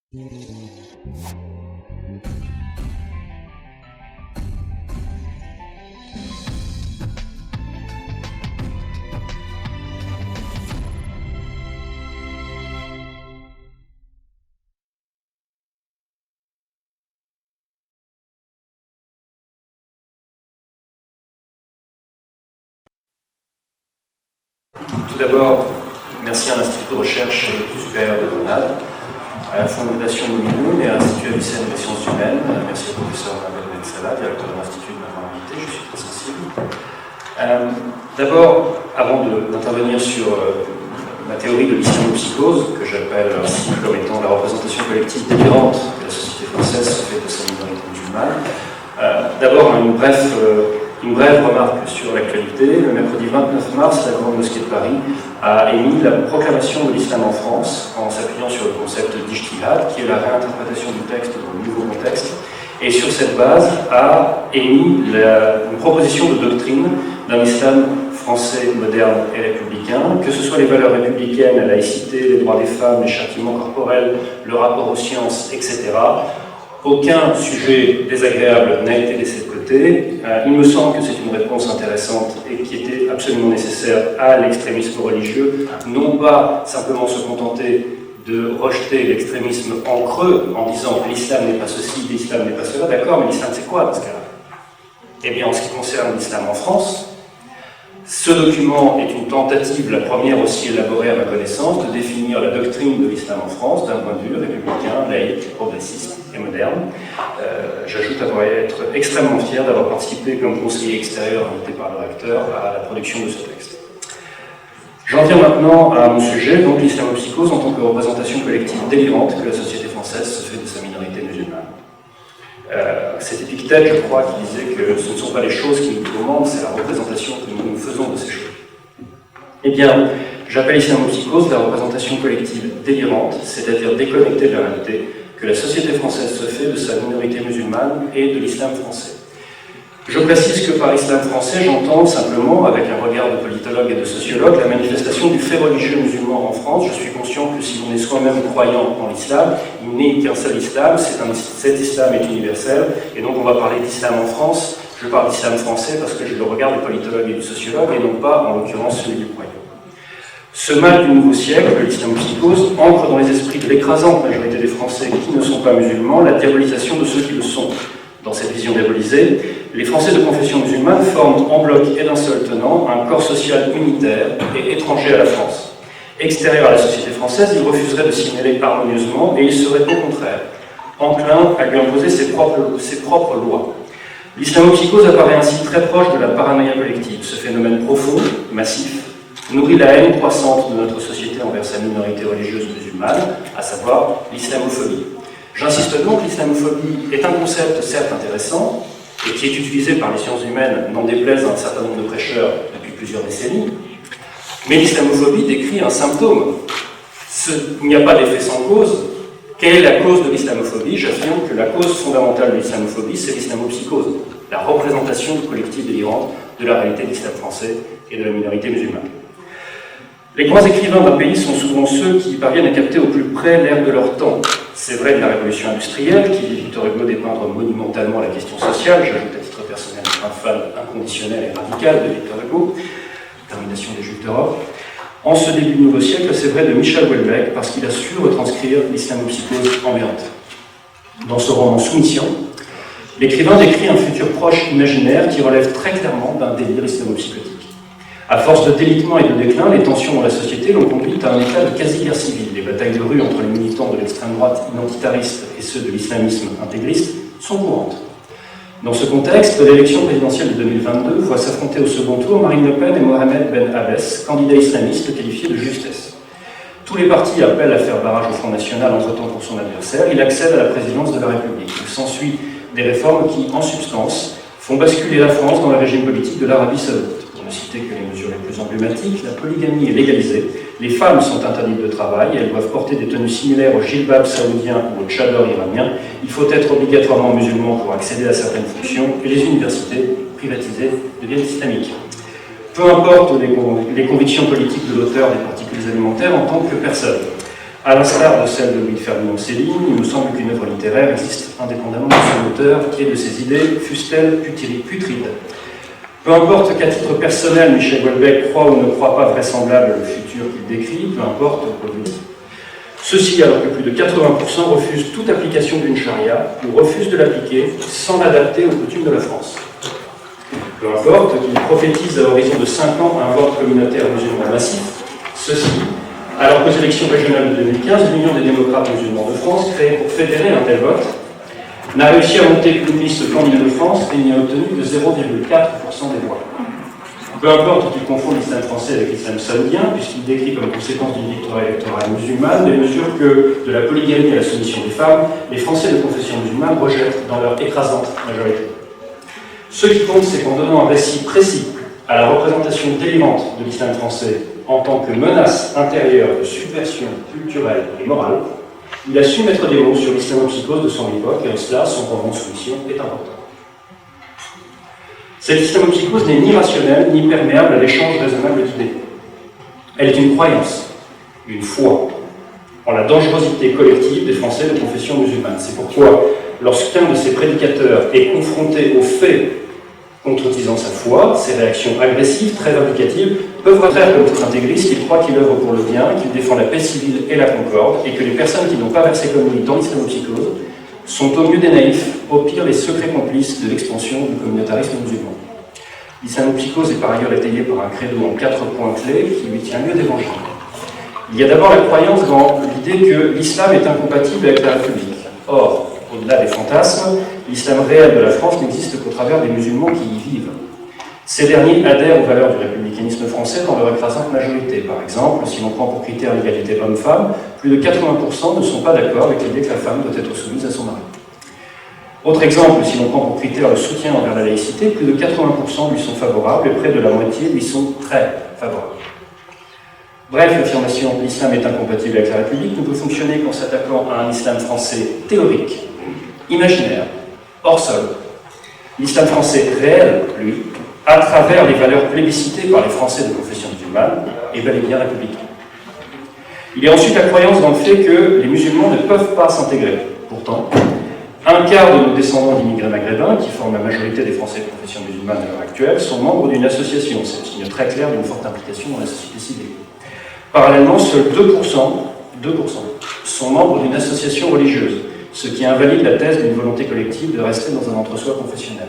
Tout d'abord, merci à l'Institut de recherche et d'études supérieures de Grenade, à la Fondation Moulineau et à l'Institut Avicenne des sciences humaines. Merci au professeur Mabel Bensala, directeur de l'Institut de m'avoir invité, je suis très sensible. D'abord, avant d'intervenir sur ma théorie de l'islamopsychose, que j'appelle ainsi comme étant la représentation collective délirante que la société française se fait de sa minorité musulmane, d'abord une brève remarque sur l'actualité. Le mercredi 29 mars, la Grande Mosquée de Paris a émis la proclamation de l'islam en France en s'appuyant sur le concept d'ijtihad, qui est la réinterprétation du texte dans le nouveau contexte, et sur cette base a émis une proposition de doctrine d'un islam français moderne et républicain, que ce soit les valeurs républicaines, la laïcité, les droits des femmes, les châtiments corporels, le rapport aux sciences, etc. Aucun sujet désagréable n'a été laissé de côté. Il me semble que c'est une réponse intéressante et qui était absolument nécessaire à l'extrémisme religieux, non pas simplement se contenter de rejeter l'extrémisme en creux en disant l'islam n'est pas ceci, l'islam n'est pas cela, d'accord, mais l'islam c'est quoi dans ce cas-là? Eh bien, en ce qui concerne l'islam en France, ce document est une tentative, la première aussi élaborée à ma connaissance, de définir la doctrine de l'islam en France d'un point de vue républicain, laïque, progressiste et moderne. J'ajoute être extrêmement fier d'avoir participé comme conseiller extérieur invité par le recteur à la production de ce texte. J'en viens maintenant à mon sujet, donc l'islamopsychose en tant que représentation collective délirante que la société française se fait de sa minorité musulmane. C'est Épictète, je crois, qui disait que ce ne sont pas les choses qui nous tourmentent, c'est la représentation que nous nous faisons de ces choses. Eh bien, j'appelle islamopsychose la représentation collective délirante, c'est-à-dire déconnectée de la réalité, que la société française se fait de sa minorité musulmane et de l'islam français. Je précise que par islam français, j'entends simplement, avec un regard de politologue et de sociologue, la manifestation du fait religieux musulman en France. Je suis conscient que si on est soi-même croyant en l'islam, il n'est qu'un seul islam, cet islam est universel, et donc on va parler d'islam en France. Je parle d'islam français parce que j'ai le regard du politologue et du sociologue, et non pas, en l'occurrence, celui du croyant. Ce mal du nouveau siècle, l'islamopsychose, ancre dans les esprits de l'écrasante majorité des Français qui ne sont pas musulmans la diabolisation de ceux qui le sont. Dans cette vision diabolisée, les Français de confession musulmane forment en bloc et d'un seul tenant un corps social unitaire et étranger à la France. Extérieur à la société française, il refuserait de s'y mêler harmonieusement et il serait au contraire enclin à lui imposer ses propres lois. L'islamopsychose apparaît ainsi très proche de la paranoïa collective. Ce phénomène profond, massif, nourrit la haine croissante de notre société envers sa minorité religieuse musulmane, à savoir l'islamophobie. J'insiste donc, l'islamophobie est un concept certes intéressant et qui est utilisé par les sciences humaines, n'en déplaise à un certain nombre de prêcheurs depuis plusieurs décennies, mais l'islamophobie décrit un symptôme. Il n'y a pas d'effet sans cause. Quelle est la cause de l'islamophobie? J'affirme que la cause fondamentale de l'islamophobie, c'est l'islamopsychose, la représentation du collectif délirant de la réalité de l'islam français et de la minorité musulmane. Les grands écrivains d'un pays sont souvent ceux qui parviennent à capter au plus près l'ère de leur temps. C'est vrai de la révolution industrielle, qui vit Victor Hugo dépeindre monumentalement la question sociale. J'ajoute à titre personnel un fan inconditionnel et radical de Victor Hugo, termination des Juifs d'Europe. En ce début du nouveau siècle, c'est vrai de Michel Houellebecq, parce qu'il a su retranscrire l'islamopsychose ambiante. Dans ce roman Soumission, l'écrivain décrit un futur proche imaginaire qui relève très clairement d'un délire islamopsychotique. À force de délitement et de déclin, les tensions dans la société l'ont conduit à un état de quasi-guerre civile. Les batailles de rue entre les militants de l'extrême droite identitariste et ceux de l'islamisme intégriste sont courantes. Dans ce contexte, l'élection présidentielle de 2022 voit s'affronter au second tour Marine Le Pen et Mohamed Ben Abbès, candidats islamistes qualifiés de justesse. Tous les partis appellent à faire barrage au Front National entre-temps pour son adversaire. Il accède à la présidence de la République. Il s'ensuit des réformes qui, en substance, font basculer la France dans le régime politique de l'Arabie Saoudite. Pour ne citer que les mesures les plus emblématiques, la polygamie est légalisée, les femmes sont interdites de travail, elles doivent porter des tenues similaires au djilbab saoudien ou au tchador iranien, il faut être obligatoirement musulman pour accéder à certaines fonctions, et les universités privatisées deviennent islamiques. Peu importe les convictions politiques de l'auteur des particules alimentaires en tant que personne. À l'instar de celle de Louis-Ferdinand Céline, il me semble qu'une œuvre littéraire existe indépendamment de son auteur et de ses idées, fussent-elles putrides. Peu importe qu'à titre personnel, Michel Houellebecq croit ou ne croit pas vraisemblable le futur qu'il décrit, peu importe pour lui. Ceci alors que plus de 80% refusent toute application d'une charia ou refusent de l'appliquer sans l'adapter aux coutumes de la France. Peu importe qu'il prophétise à l'horizon de 5 ans un vote communautaire musulman massif, ceci, alors qu'aux élections régionales de 2015, l'Union des démocrates musulmans de France, créée pour fédérer un tel vote, n'a réussi à monter une liste candidate de France et n'y a obtenu que 0,4% des voix. Peu importe qu'il confond l'islam français avec l'islam saoudien, puisqu'il décrit comme conséquence d'une victoire électorale musulmane les mesures que, de la polygamie à la soumission des femmes, les Français de confession musulmane rejettent dans leur écrasante majorité. Ce qui compte, c'est qu'en donnant un récit précis à la représentation délirante de l'islam français en tant que menace intérieure de subversion culturelle et morale, il a su mettre des mots sur l'islamopsychose de son époque, et en cela, son roman Soumission est important. Cette islamopsychose n'est ni rationnelle, ni perméable à l'échange raisonnable d'idées. Elle est une croyance, une foi, en la dangerosité collective des Français de confession musulmane. C'est pourquoi, lorsqu'un de ses prédicateurs est confronté aux faits contredisant sa foi, ses réactions agressives, très vindicatives, peuvent refaire comme tout intégriste qu'il croit qu'il œuvre pour le bien, qu'il défend la paix civile et la concorde, et que les personnes qui n'ont pas versé comme lui dans l'islamopsychose sont au mieux des naïfs, au pire les secrets complices de l'expansion du communautarisme musulman. L'islamopsychose est par ailleurs étayée par un credo en 4 points clés qui lui tient lieu d'évangile. Il y a d'abord la croyance dans l'idée que l'islam est incompatible avec la République. Or, au-delà des fantasmes, l'islam réel de la France n'existe qu'au travers des musulmans qui y vivent. Ces derniers adhèrent aux valeurs du républicanisme français dans leur écrasante majorité. Par exemple, si l'on prend pour critère l'égalité homme-femme, plus de 80% ne sont pas d'accord avec l'idée que la femme doit être soumise à son mari. Autre exemple, si l'on prend pour critère le soutien envers la laïcité, plus de 80% lui sont favorables et près de la moitié lui sont très favorables. Bref, l'affirmation « l'islam est incompatible avec la République » ne peut fonctionner qu'en s'attaquant à un islam français théorique, imaginaire, hors sol. L'islam français réel, lui, à travers les valeurs plébiscitées par les Français de confession musulmane, est bel et bien républicain. Il y a ensuite la croyance dans le fait que les musulmans ne peuvent pas s'intégrer. Pourtant, un quart de nos descendants d'immigrés maghrébins, qui forment la majorité des Français de confession musulmane à l'heure actuelle, sont membres d'une association. C'est le signe très clair d'une forte implication dans la société civile. Parallèlement, seuls 2% sont membres d'une association religieuse, ce qui invalide la thèse d'une volonté collective de rester dans un entre-soi confessionnel.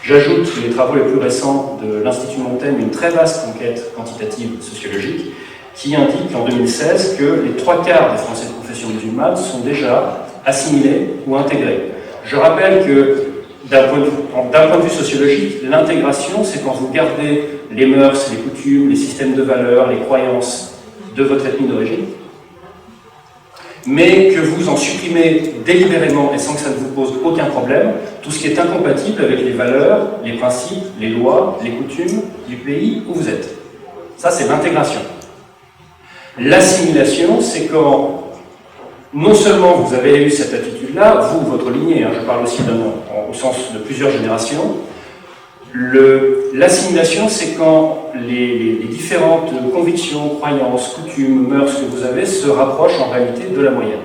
J'ajoute que les travaux les plus récents de l'Institut Montaigne, une très vaste enquête quantitative sociologique, qui indique en 2016 que les 3 quarts des Français de confession musulmane sont déjà assimilés ou intégrés. Je rappelle que, d'un point de vue sociologique, l'intégration, c'est quand vous gardez les mœurs, les coutumes, les systèmes de valeurs, les croyances de votre ethnie d'origine, mais que vous en supprimez délibérément et sans que ça ne vous pose aucun problème, tout ce qui est incompatible avec les valeurs, les principes, les lois, les coutumes du pays où vous êtes. Ça, c'est l'intégration. L'assimilation, c'est quand non seulement vous avez eu cette attitude-là, vous, votre lignée, je parle aussi au sens de plusieurs générations, l'assimilation, c'est quand les différentes convictions, croyances, coutumes, mœurs que vous avez se rapprochent en réalité de la moyenne.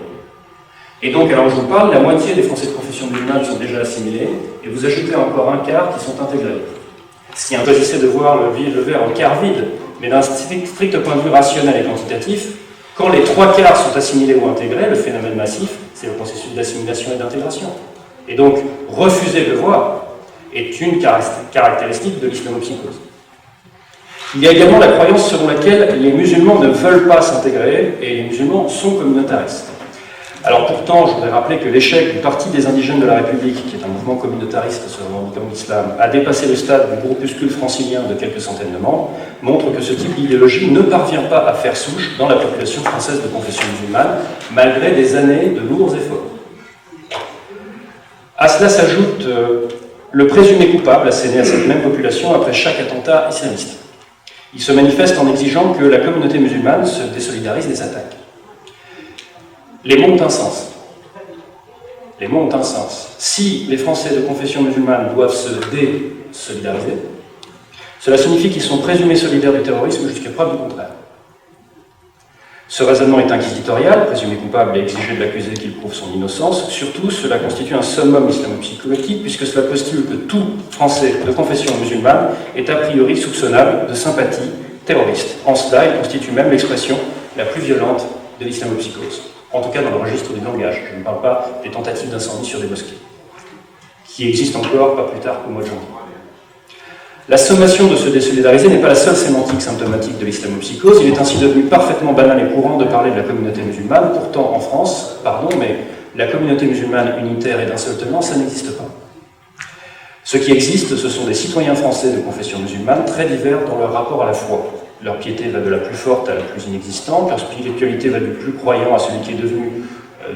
Et donc, alors je vous parle, la moitié des Français de confession musulmane sont déjà assimilés, et vous ajoutez encore un quart qui sont intégrés. Ce qui impossissait de voir le verre en quart vide, mais d'un strict point de vue rationnel et quantitatif, quand les 3 quarts sont assimilés ou intégrés, le phénomène massif, c'est le processus d'assimilation et d'intégration. Et donc, refuser de voir est une caractéristique de l'islamopsychose. Il y a également la croyance selon laquelle les musulmans ne veulent pas s'intégrer et les musulmans sont communautaristes. Alors pourtant, je voudrais rappeler que l'échec du Parti des indigènes de la République, qui est un mouvement communautariste se revendiquant l'islam, a dépassé le stade du groupuscule francilien de quelques centaines de membres, montre que ce type d'idéologie ne parvient pas à faire souche dans la population française de confession musulmane, malgré des années de lourds efforts. À cela s'ajoute le présumé coupable asséné à cette même population après chaque attentat islamiste. Il se manifeste en exigeant que la communauté musulmane se désolidarise des attaques. Les mots ont un sens. Les mots ont un sens. Si les Français de confession musulmane doivent se désolidariser, cela signifie qu'ils sont présumés solidaires du terrorisme jusqu'à preuve du contraire. Ce raisonnement est inquisitorial, présumé coupable et exiger de l'accusé qu'il prouve son innocence. Surtout, cela constitue un summum islamo-psychologique, puisque cela postule que tout Français de confession musulmane est a priori soupçonnable de sympathie terroriste. En cela, il constitue même l'expression la plus violente de l'islamopsychose. En tout cas dans le registre du langage. Je ne parle pas des tentatives d'incendie sur des mosquées, qui existent encore pas plus tard qu'au mois de janvier. La sommation de se désolidariser n'est pas la seule sémantique symptomatique de l'islamopsychose. Il est ainsi devenu parfaitement banal et courant de parler de la communauté musulmane. Pourtant, en France, mais la communauté musulmane unitaire et d'un seul tenant, ça n'existe pas. Ce qui existe, ce sont des citoyens français de confession musulmane très divers dans leur rapport à la foi. Leur piété va de la plus forte à la plus inexistante, leur spiritualité va du plus croyant à celui qui est devenu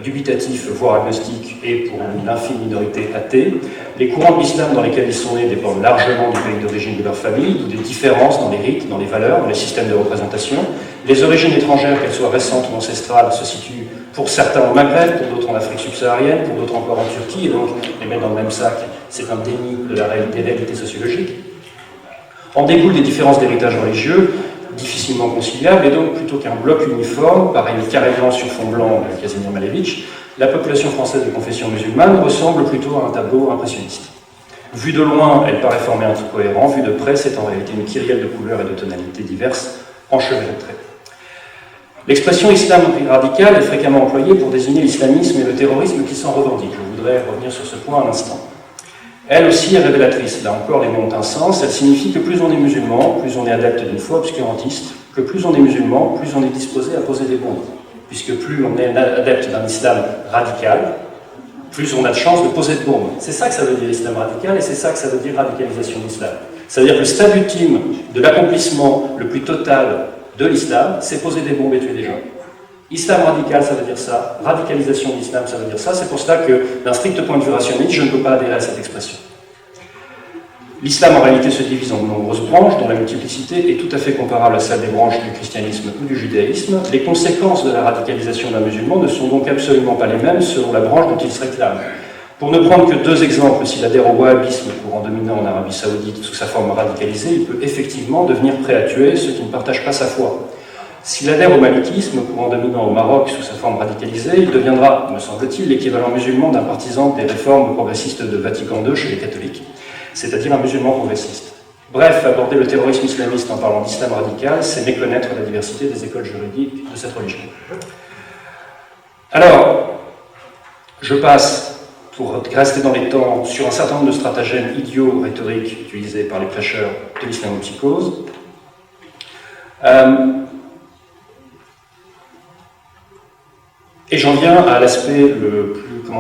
dubitatif, voire agnostique, et pour une infime minorité athée. Les courants de l'islam dans lesquels ils sont nés dépendent largement du pays d'origine de leur famille, des différences dans les rites, dans les valeurs, dans les systèmes de représentation. Les origines étrangères, qu'elles soient récentes ou ancestrales, se situent pour certains au Maghreb, pour d'autres en Afrique subsaharienne, pour d'autres encore en Turquie, et donc les mettre dans le même sac, c'est un déni de la réalité sociologique. En découlent des différences d'héritage religieux, difficilement conciliable, et donc plutôt qu'un bloc uniforme, pareil carré blanc sur fond blanc de Casimir Malevich, la population française de confession musulmane ressemble plutôt à un tableau impressionniste. Vue de loin, elle paraît former un tout cohérent, vue de près, c'est en réalité une kyrielle de couleurs et de tonalités diverses, enchevêtrées. L'expression islam radical est fréquemment employée pour désigner l'islamisme et le terrorisme qui s'en revendiquent. Je voudrais revenir sur ce point un instant. Elle aussi est révélatrice. Là encore, les mots ont un sens. Elle signifie que plus on est musulman, plus on est adepte d'une foi obscurantiste, que plus on est musulman, plus on est disposé à poser des bombes. Puisque plus on est adepte d'un islam radical, plus on a de chances de poser de bombes. C'est ça que ça veut dire islam radical, et c'est ça que ça veut dire radicalisation de l'islam. Ça veut dire que le stade ultime de l'accomplissement le plus total de l'islam, c'est poser des bombes et tuer des gens. Islam radical, ça veut dire ça. Radicalisation de l'islam, ça veut dire ça. C'est pour cela que, d'un strict point de vue rationnel, je ne peux pas adhérer à cette expression. L'islam, en réalité, se divise en de nombreuses branches, dont la multiplicité est tout à fait comparable à celle des branches du christianisme ou du judaïsme. Les conséquences de la radicalisation d'un musulman ne sont donc absolument pas les mêmes selon la branche dont il se réclame. Pour ne prendre que deux exemples, s'il adhère au wahhabisme, courant dominant en Arabie Saoudite, sous sa forme radicalisée, il peut effectivement devenir prêt à tuer ceux qui ne partagent pas sa foi. S'il adhère au malikisme, courant dominant au Maroc sous sa forme radicalisée, il deviendra, me semble-t-il, l'équivalent musulman d'un partisan des réformes progressistes de Vatican II chez les catholiques, c'est-à-dire un musulman progressiste. Bref, aborder le terrorisme islamiste en parlant d'islam radical, c'est méconnaître la diversité des écoles juridiques de cette religion. Alors, je passe, pour rester dans les temps, sur un certain nombre de stratagèmes idiots rhétoriques utilisés par les prêcheurs de l'islamopsychose. Et j'en viens à l'aspect le plus,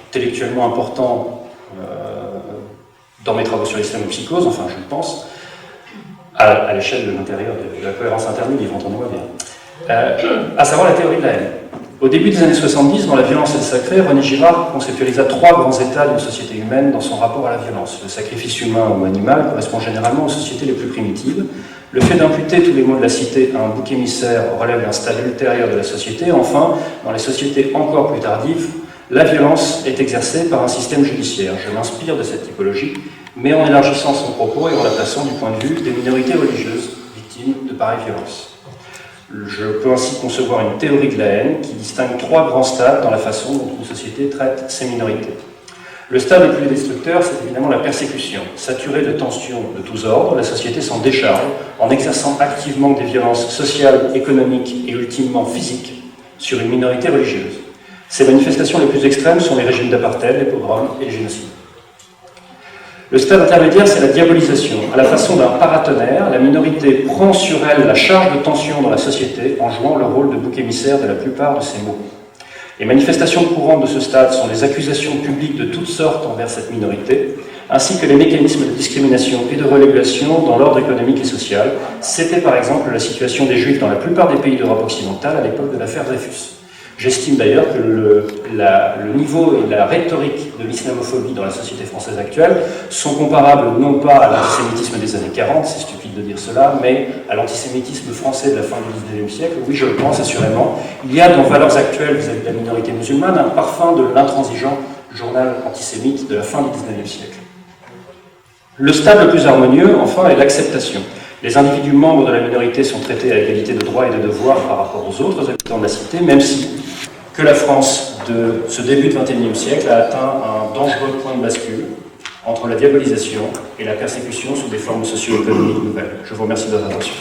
intellectuellement important dans mes travaux sur l'islamopsychose, enfin je le pense, à l'échelle de l'intérieur, de la cohérence interne du livre, entendez-moi bien, à savoir la théorie de la haine. Au début des années 70, dans La violence et le sacré, René Girard conceptualisa trois grands états d'une société humaine dans son rapport à la violence. Le sacrifice humain ou animal correspond généralement aux sociétés les plus primitives. Le fait d'imputer tous les maux de la cité à un bouc émissaire relève d'un stade ultérieur de la société. Enfin, dans les sociétés encore plus tardives, la violence est exercée par un système judiciaire. Je m'inspire de cette typologie, mais en élargissant son propos et en la plaçant du point de vue des minorités religieuses victimes de pareilles violences. Je peux ainsi concevoir une théorie de la haine qui distingue trois grands stades dans la façon dont une société traite ses minorités. Le stade le plus destructeur, c'est évidemment la persécution. Saturée de tensions de tous ordres, la société s'en décharge en exerçant activement des violences sociales, économiques et ultimement physiques sur une minorité religieuse. Ces manifestations les plus extrêmes sont les régimes d'apartheid, les pogroms et les génocides. Le stade intermédiaire, c'est la diabolisation. À la façon d'un paratonnerre, la minorité prend sur elle la charge de tension dans la société en jouant le rôle de bouc émissaire de la plupart de ses maux. Les manifestations courantes de ce stade sont les accusations publiques de toutes sortes envers cette minorité, ainsi que les mécanismes de discrimination et de relégation dans l'ordre économique et social. C'était par exemple la situation des Juifs dans la plupart des pays d'Europe occidentale à l'époque de l'affaire Dreyfus. J'estime d'ailleurs que le niveau et la rhétorique de l'islamophobie dans la société française actuelle sont comparables non pas à l'antisémitisme des années 40, c'est stupide de dire cela, mais à l'antisémitisme français de la fin du XIXe siècle. Oui, je le pense assurément. Il y a dans Valeurs actuelles vis-à-vis de la minorité musulmane un parfum de l'intransigeant journal antisémite de la fin du XIXe siècle. Le stade le plus harmonieux, enfin, est l'acceptation. Les individus membres de la minorité sont traités à égalité de droits et de devoirs par rapport aux autres habitants de la cité, même si que la France de ce début du XXIe siècle a atteint un dangereux point de bascule entre la diabolisation et la persécution sous des formes socio-économiques nouvelles. Je vous remercie de votre attention.